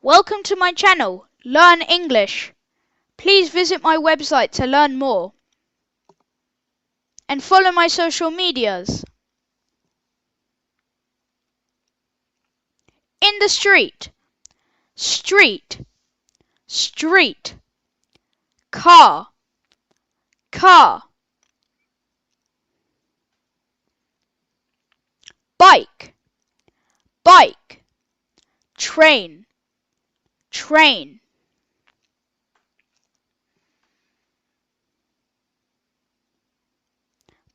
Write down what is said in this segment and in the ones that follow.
Welcome to my channel, Learn English. Please visit my website to learn more. And follow my social medias. In the street, street, street. Car, car. Bike, bike. Train, train.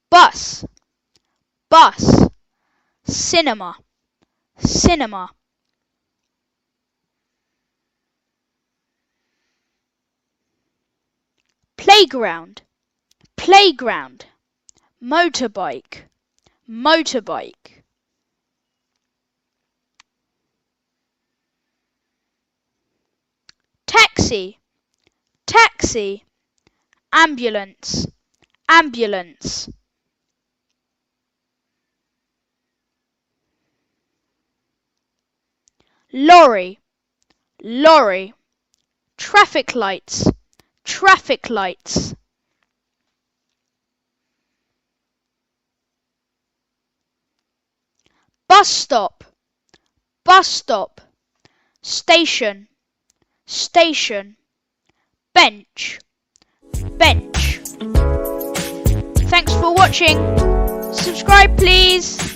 Bus, bus. Cinema, cinema. Playground, playground. Motorbike, motorbike. Taxi, taxi. Ambulance, ambulance. Lorry, lorry. Traffic lights, traffic lights. Bus stop, bus stop. Station, station. Bench, bench. Thanks for watching. Subscribe please.